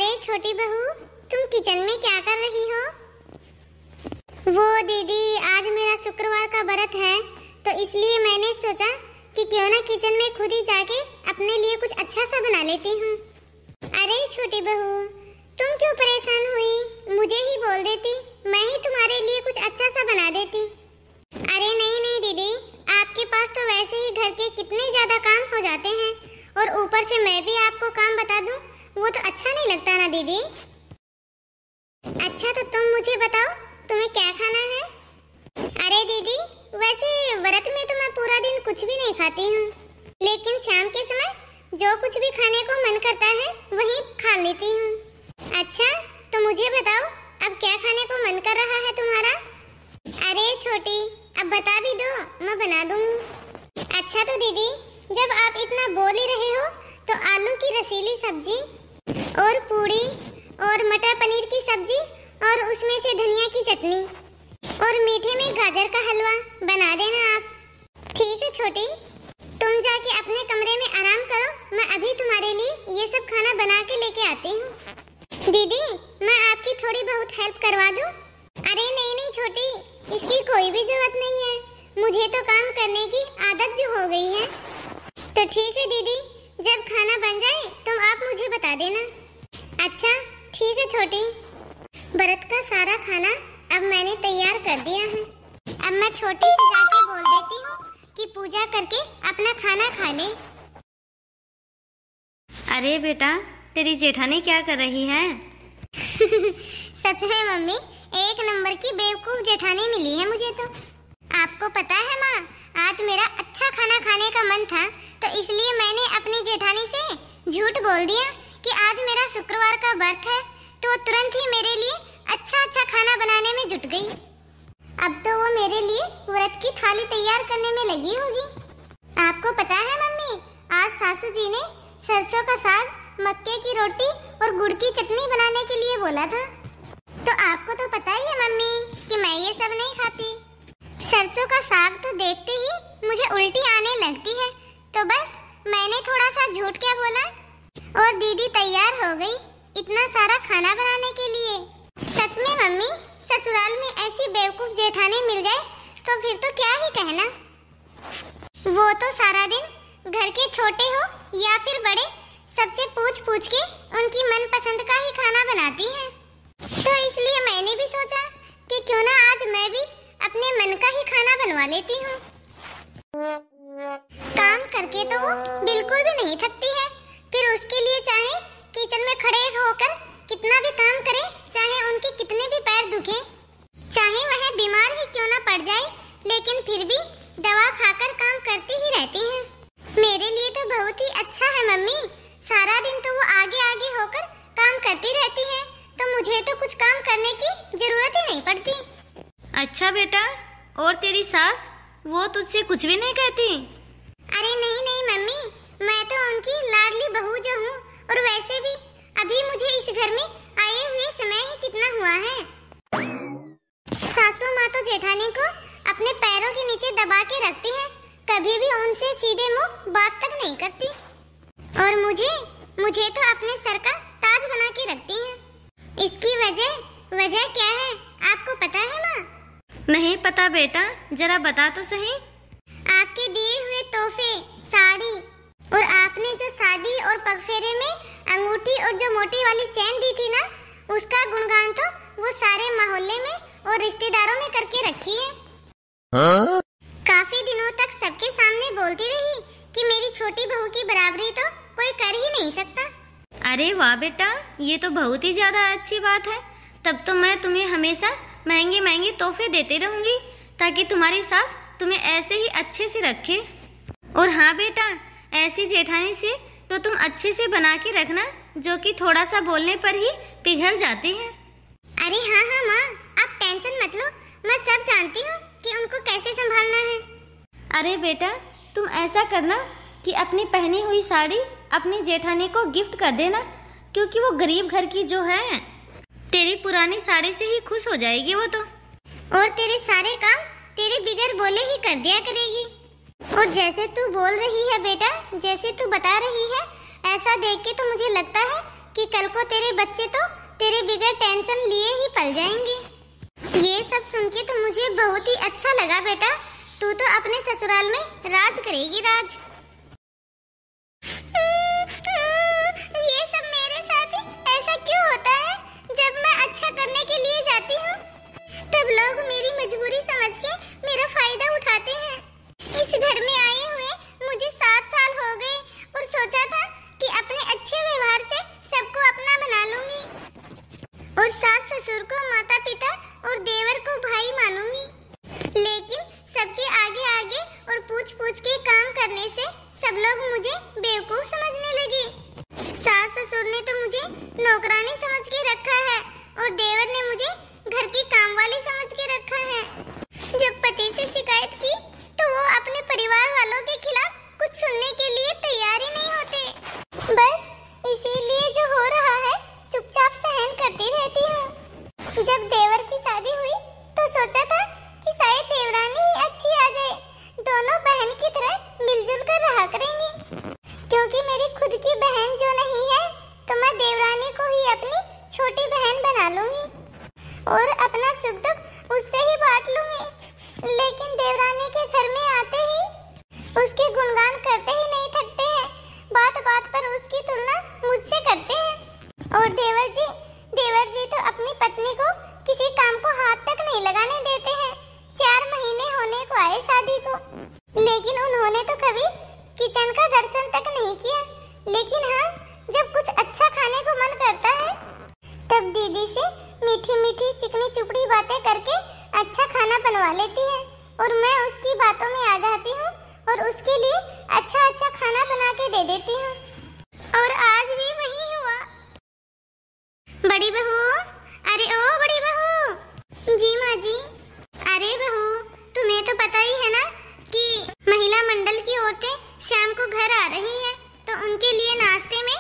अरे छोटी बहू, तुम किचन में क्या कर रही हो? वो दीदी, आज मेरा शुक्रवार का व्रत है, तो इसलिए मैंने सोचा कि क्यों ना किचन में खुद ही जाके अपने लिए कुछ अच्छा सा बना लेती हूँ। अरे छोटी बहू, तुम क्यों परेशान हुई? मुझे ही बोल देती, मैं ही तुम्हारे लिए कुछ अच्छा सा बना देती। अरे नहीं नहीं दीदी, आपके पास तो वैसे ही घर के कितने ज्यादा काम हो जाते हैं, और ऊपर से मैं भी आपको काम बता दूं, वो तो अच्छा नहीं लगता ना दीदी। अच्छा, तो तुम मुझे बताओ, तुम्हें क्या खाना है? अरे दीदी, वैसे व्रत में तो मैं पूरा दिन कुछ भी नहीं खाती हूँ, लेकिन शाम के समय जो कुछ भी खाने को मन करता है वही खा लेती हूँ। अच्छा, तो मुझे बताओ, अब क्या खाने को मन कर रहा है तुम्हारा? अरे छोटी, अब बता भी दो, मैं बना दूँगी। अच्छा तो दीदी, जब आप इतना बोल ही रहे हो, तो आलू की रसीली सब्जी और पूड़ी और मटर पनीर की सब्जी और उसमें से धनिया की चटनी और मीठे में गाजर का हलवा बना देना आप। ठीक है छोटी, तुम जाके अपने कमरे में आराम करो, मैं अभी तुम्हारे लिए ये सब खाना बना के लेके आती हूँ। दीदी, मैं आपकी थोड़ी बहुत हेल्प करवा दूँ? अरे नहीं नहीं छोटी, इसकी कोई भी जरूरत नहीं है, मुझे तो काम करने की आदत जो हो गई है। तो ठीक है दीदी, जब खाना बन जाए तो आप मुझे बता देना। अच्छा ठीक है छोटी, व्रत का सारा खाना अब मैंने तैयार कर दिया है। अब मैं छोटी से जाके बोल देती हूँ कि पूजा करके अपना खाना खा ले। अरे बेटा, तेरी जेठानी क्या कर रही है? सच में मम्मी, एक नंबर की बेवकूफ जेठानी मिली है मुझे तो। आपको पता है माँ, आज मेरा अच्छा खाना खाने का मन था, तो इसलिए मैंने अपनी जेठानी से झूठ बोल दिया कि आज मेरा शुक्रवार का व्रत है, तो वो तुरंत ही मेरे लिए अच्छा अच्छा खाना बनाने में जुट गई। अब तो वो मेरे लिए व्रत की थाली तैयार करने में लगी होगी। आपको पता है मम्मी, आज सासू जी ने सरसों का साग, मक्के की रोटी और गुड़ की चटनी बनाने के लिए बोला था। तो आपको तो पता ही है मम्मी कि मैं ये सब नहीं खाती। सरसों का साग तो देखते ही मुझे उल्टी आने लगती है, तो बस मैंने थोड़ा सा झूठ क्या बोला और दीदी तैयार हो गई इतना सारा खाना बनाने के लिए। सच में मम्मी, ससुराल में ऐसी बेवकूफ जेठानी मिल जाए तो फिर तो क्या ही कहना। वो तो सारा दिन घर के छोटे हो या फिर बड़े, सबसे पूछ पूछ के उनकी मनपसंद का ही खाना बनाती हैं। तो इसलिए मैंने भी सोचा कि क्यों ना आज मैं भी अपने मन का ही खाना बनवा लेती हूँ। काम करके तो वो बिल्कुल भी नहीं थकती है, फिर उसके लिए चाहे किचन में खड़े होकर कितना भी काम करे, चाहे उनके कितने भी पैर दुखे, चाहे वह बीमार ही क्यों ना पड़ जाए, लेकिन फिर भी दवा खाकर काम करती ही रहती हैं। मेरे लिए तो बहुत ही अच्छा है मम्मी, सारा दिन तो वो आगे आगे होकर काम करती रहती है, तो मुझे तो कुछ काम करने की जरूरत ही नहीं पड़ती। अच्छा बेटा, और तेरी सास, वो तुझसे कुछ भी नहीं कहती? अरे नहीं नहीं मम्मी, मैं तो उनकी लाडली बहू जो हूँ, और वैसे भी अभी मुझे इस घर में आए हुए समय ही कितना हुआ है। सासू माँ तो जेठानी को अपने पैरों के नीचे दबा के रखती है, कभी भी उनसे सीधे मुंह बात तक नहीं करती, और मुझे तो अपने सर का ताज बना के रखती हैं। इसकी वजह क्या है, आपको पता है माँ? नहीं पता बेटा, जरा बता तो सही। आपके दिए हुए तोहफे, साड़ी, और आपने जो शादी और पगफेरे में अंगूठी और जो मोटी वाली चेन दी थी ना, उसका गुणगान तो वो सारे मोहल्ले में और रिश्तेदारों में करके रखी है। काफी दिनों तक सबके सामने बोलती रही कि मेरी छोटी बहू की बराबरी तो कोई कर ही नहीं सकता। अरे वाह बेटा, ये तो बहुत ही ज्यादा अच्छी बात है। तब तो मैं तुम्हें हमेशा महंगे महंगे तोहफे देते रहूंगी, ताकि तुम्हारी सास तुम्हें ऐसे ही अच्छे से रखे। और हाँ बेटा, ऐसी जेठानी से तो तुम अच्छे से बना के रखना, जो कि थोड़ा सा बोलने पर ही पिघल जाती हैं। अरे हाँ हाँ माँ, आप टेंशन मत लो, मैं सब जानती हूँ कि उनको कैसे संभालना है। अरे बेटा, तुम ऐसा करना कि अपनी पहनी हुई साड़ी अपनी जेठानी को गिफ्ट कर देना, क्योंकि वो गरीब घर की जो है, तेरी पुरानी साड़ी से ही खुश हो जाएगी वो तो। और तेरे सारे काम तेरे बिगर बोले ही कर दिया करेगी। और जैसे तू बोल रही है बेटा, जैसे तू बता रही है, ऐसा देख के तो मुझे लगता है कि कल को तेरे बच्चे तो तेरे बिगड़ टेंशन लिए ही पल जाएंगे। ये सब सुन के तो मुझे बहुत ही अच्छा लगा बेटा। तू तो अपने ससुराल में राज करेगी, राज। ये सब मेरे साथ ही ऐसा क्यों होता है? जब मैं अच्छा करने के लिए जाती हूँ तब लोग मेरी मजबूरी समझ के मेरा फायदा उठाते हैं। इस घर में आए हुए मुझे 7 साल हो गए और सोचा था कि अपने अच्छे व्यवहार से सबको अपना बना लूंगी और सास ससुर को माता पिता और देवर को भाई मानूंगी। लेकिन सबके आगे आगे और पूछ पूछ के काम करने से सब लोग मुझे बेवकूफ समझने लगे। सास ससुर ने तो मुझे नौकरानी समझ के रखा है और देवर ने मुझे घर की काम वाली समझ के रखा है। जब पति से शिकायत की तो वो अपने परिवार वालों के खिलाफ कुछ सुनने के लिए तैयार ही नहीं होते। बस इसीलिए जो हो रहा है चुपचाप सहन करती रहती हूँ। जब देवर की शादी हुई तो सोचा था कि शायद देवरानी ही अच्छी आ जाए, दोनों बहन की तरह मिलजुल कर रहा करेंगी। क्योंकि मेरी खुद की बहन जो नहीं है तो मैं देवरानी को ही अपनी छोटी बहन बना लूंगी और अपना सुख दुख उससे ही बांट लूंगी। लेकिन देवरानी के घर में आते ही उसके गुणगान करते ही नहीं थकते हैं, बात बात पर उसकी तुलना मुझसे करते हैं। और देवर जी तो अपनी पत्नी को किसी काम को हाथ तक नहीं लगाने देते हैं। 4 महीने होने को आए शादी को, लेकिन उन्होंने तो कभी किचन का दर्शन तक नहीं किया। लेकिन हाँ, जब कुछ अच्छा खाने को मन करता है तब दीदी से मीठी मीठी चिकनी चुपड़ी बातें करके अच्छा खाना बनवा लेती है और मैं उसकी बातों में आ जाती हूँ और उसके लिए अच्छा अच्छा खाना बना के दे देती हूँ। और आज भी वही हुआ। बड़ी बहू, अरे ओ बड़ी बहू। जी माँ जी। अरे बहू, तुम्हें तो पता ही है ना कि महिला मंडल की औरतें शाम को घर आ रही हैं, तो उनके लिए नाश्ते में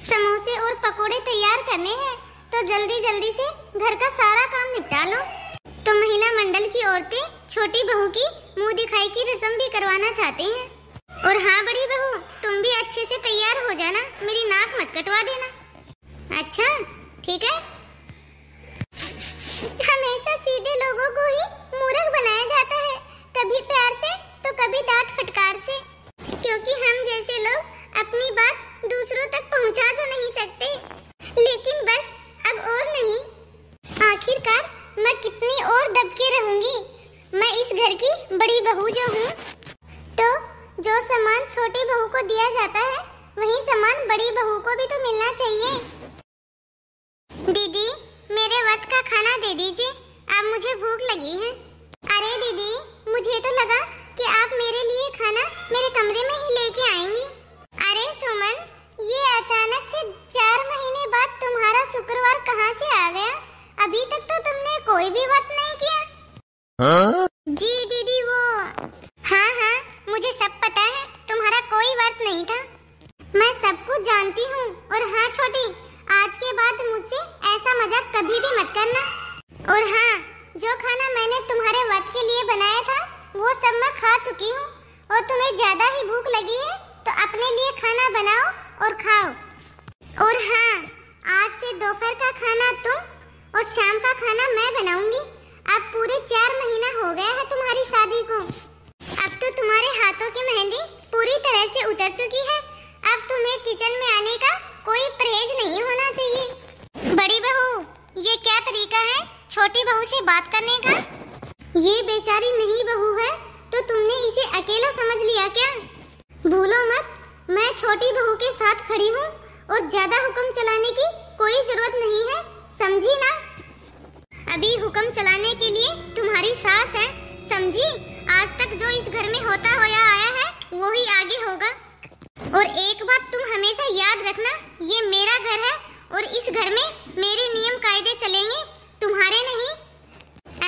समोसे और पकोड़े तैयार करने हैं। तो जल्दी जल्दी से घर का सारा काम निपटा लो। तो महिला मंडल की औरतें छोटी बहू की मुंह दिखाई की रस्म भी करवाना चाहती हैं। और हाँ बड़ी बहू, तुम भी अच्छे से तैयार हो जाना, मेरी नाक मत कटवा देना। अच्छा ठीक है। हमेशा सीधे लोगों को ही मूर्ख बनाया जाता है, कभी प्यार से तो कभी डांट फटकार से। क्योंकि हम जैसे लोग अपनी बात दूसरों तक पहुंचा तो नहीं सकते, लेकिन बस अब और नहीं। आखिरकार मैं कितनी और दब के रहूंगी। मैं इस घर की बड़ी बहू जो हूँ, तो जो सम्मान छोटी बहू को दिया जाता है वही सम्मान बड़ी बहू को भी तो मिलना चाहिए। दीदी, मेरे वक्त का खाना दे दीजिए, अब मुझे भूख लगी है। अरे दीदी, मुझे तो लगा कि आप मेरे लिए खाना मेरे कमरे में ही लेके आएंगी। अरे सुमन, ये अचानक से 4 महीने बाद तुम्हारा शुक्रवार कहाँ से आ गया? अभी तक तो तुमने कोई भी व्रत नहीं किया। हाँ? जी दीदी, वो हाँ, मुझे सब पता है, तुम्हारा कोई व्रत नहीं था। मैं सब कुछ जानती हूँ। और हाँ छोटी, आज के बाद मुझसे ऐसा मजाक कभी भी मत करना। और हाँ, जो खाना मैंने तुम्हारे व्रत के लिए बनाया था वो सब मैं खा चुकी हूँ। और तुम्हें ज्यादा ही भूख लगी है तो अपने लिए खाना बनाओ और खाओ। और हाँ, आज से दोपहर का खाना तुम और शाम का खाना मैं बनाऊंगी। अब पूरे 4 महीना हो गया है तुम्हारी शादी को। अब तो तुम्हारे हाथों की मेहंदी पूरी तरह से उतर चुकी है। अब तुम्हें किचन में आने का कोई परहेज नहीं होना चाहिए। बड़ी बहू, ये क्या तरीका है छोटी बहू से बात करने का? ये बेचारी नहीं बहू है तो तुमने इसे अकेला समझ लिया क्या? भूलो मत, मैं छोटी बहू के साथ खड़ी हूँ और ज्यादा हुक्म चलाने की कोई जरूरत नहीं है, समझी ना? अभी हुक्म चलाने के लिए तुम्हारी सास है, समझी? आज तक जो इस घर में होता हुआ आया है वो ही आगे होगा। और एक बात तुम हमेशा याद रखना, ये मेरा घर है और इस घर में मेरे नियम कायदे चलेंगे, तुम्हारे नहीं।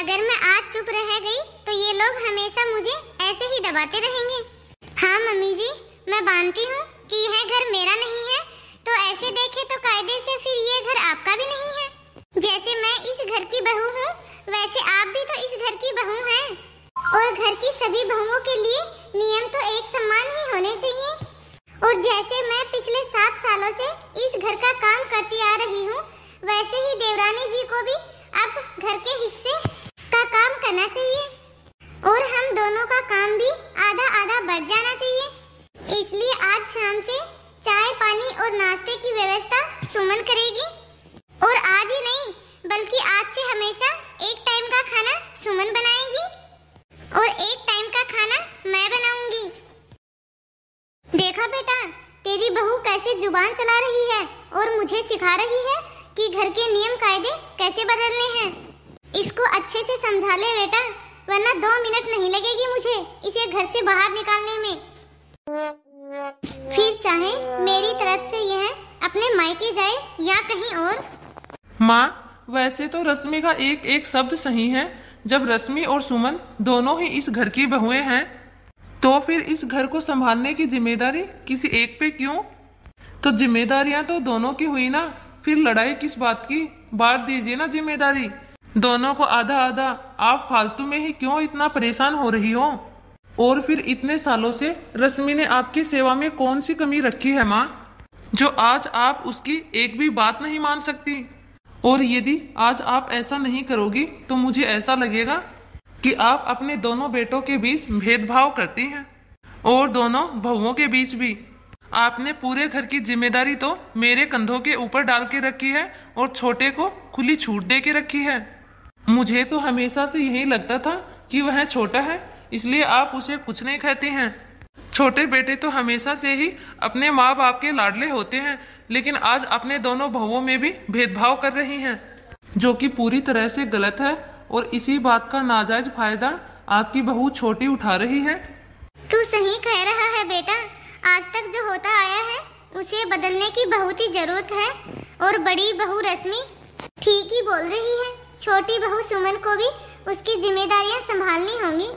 अगर मैं आज चुप रह गई तो ये लोग हमेशा मुझे ऐसे ही दबाते रहेंगे। हाँ मम्मी जी, मैं मानती हूँ कि यह घर मेरा नहीं है, तो ऐसे देखे तो कायदे से फिर ये घर आपका भी नहीं है। जैसे मैं इस घर की बहू हूँ, वैसे आप भी तो इस घर की बहू हैं। और घर की सभी बहुओं के लिए नियम तो एक समान ही होने चाहिए। और जैसे मैं पिछले 7 सालों से इस घर का काम करती आ रही हूँ, वैसे ही देवरानी जी को भी अब घर के हिस्से का काम करना चाहिए और हम दोनों का काम भी आधा आधा बढ़ जाना चाहिए। इसलिए आज शाम से चाय पानी और नाश्ते की व्यवस्था सुमन करेगी और आज ही नहीं बल्कि आज से हमेशा एक टाइम का खाना सुमन बनाएगी और एक टाइम का खाना मैं बनाऊंगी। देखा बेटा, तेरी बहू कैसे जुबान चला रही है और मुझे सिखा रही है कि घर के नियम कायदे कैसे बदलने हैं। इसको अच्छे से समझा ले बेटा, वरना 2 मिनट नहीं लगेगी मुझे इसे घर से बाहर निकालने में। फिर चाहे मेरी तरफ से यह अपने मायके जाए या कहीं और। माँ, वैसे तो रश्मि का एक एक शब्द सही है। जब रश्मि और सुमन दोनों ही इस घर की बहुएं हैं, तो फिर इस घर को संभालने की जिम्मेदारी किसी एक पे क्यों? तो जिम्मेदारियां तो दोनों की हुई ना, फिर लड़ाई किस बात की? बांट दीजिए ना जिम्मेदारी, दोनों को आधा आधा। आप फालतू में ही क्यों इतना परेशान हो रही हो? और फिर इतने सालों से रश्मि ने आपकी सेवा में कौन सी कमी रखी है माँ, जो आज आप उसकी एक भी बात नहीं मान सकती? और यदि आज आप ऐसा नहीं करोगी तो मुझे ऐसा लगेगा कि आप अपने दोनों बेटों के बीच भेदभाव करती हैं और दोनों बहुओं के बीच भी। आपने पूरे घर की जिम्मेदारी तो मेरे कंधों के ऊपर डाल के रखी है और छोटे को खुली छूट दे के रखी है। मुझे तो हमेशा से यही लगता था कि वह छोटा है इसलिए आप उसे कुछ नहीं कहते हैं। छोटे बेटे तो हमेशा से ही अपने माँ बाप के लाडले होते हैं, लेकिन आज अपने दोनों बहुओं में भी भेदभाव कर रही हैं, जो कि पूरी तरह से गलत है। और इसी बात का नाजायज फायदा आपकी बहू छोटी उठा रही है। तू सही कह रहा है बेटा, आज तक जो होता आया है उसे बदलने की बहुत ही जरूरत है और बड़ी बहू रश्मि ठीक ही बोल रही है। छोटी बहू सुमन को भी उसकी जिम्मेदारियां संभालनी होंगी।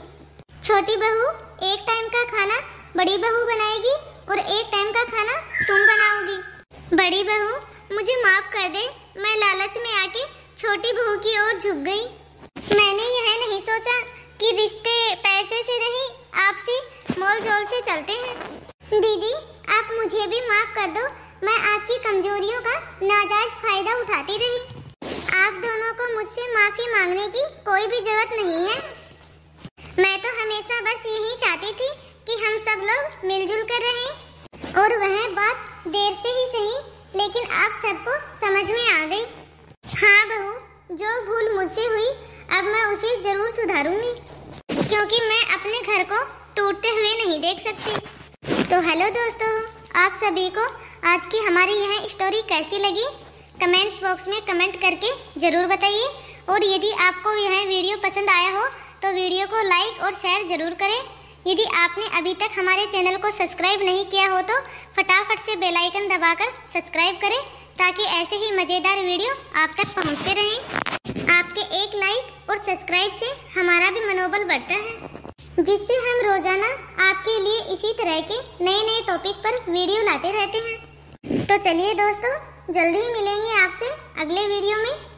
छोटी बहू एक टाइम का खाना बड़ी बहू बनाएगी और एक टाइम का खाना तुम बनाओगी। बड़ी बहू मुझे माफ कर दे, मैं लालच में आके छोटी बहू की ओर झुक गई। मैंने यह नहीं सोचा कि रिश्ते पैसे से नहीं आपसी मोल जोल से चलते हैं। दीदी आप मुझे भी माफ कर दो, मैं आपकी कमजोरियों का नाजायज फायदा उठाती रही। आप दोनों को मुझसे माफी मांगने की कोई भी जरूरत नहीं है। मैं तो हमेशा बस यही चाहती थी कि हम सब लोग मिलजुल कर रहें और वह बात देर से ही सही लेकिन आप सबको समझ में आ गई। हाँ बहू, जो भूल मुझसे हुई अब मैं उसे जरूर सुधारूंगी, क्योंकि मैं अपने घर को टूटते हुए नहीं देख सकती। तो हेलो दोस्तों, आप सभी को आज की हमारी यह स्टोरी कैसी लगी कमेंट बॉक्स में कमेंट करके जरूर बताइए। और यदि आपको यह वीडियो पसंद आया हो तो वीडियो को लाइक और शेयर जरूर करें। यदि आपने अभी तक हमारे चैनल को सब्सक्राइब नहीं किया हो तो फटाफट से बेल आइकन दबाकर सब्सक्राइब करें, ताकि ऐसे ही मज़ेदार वीडियो आप तक पहुंचते रहें। आपके एक लाइक और सब्सक्राइब से हमारा भी मनोबल बढ़ता है, जिससे हम रोजाना आपके लिए इसी तरह के नए नए टॉपिक पर वीडियो लाते रहते हैं। तो चलिए दोस्तों, जल्दी ही मिलेंगे आपसे अगले वीडियो में।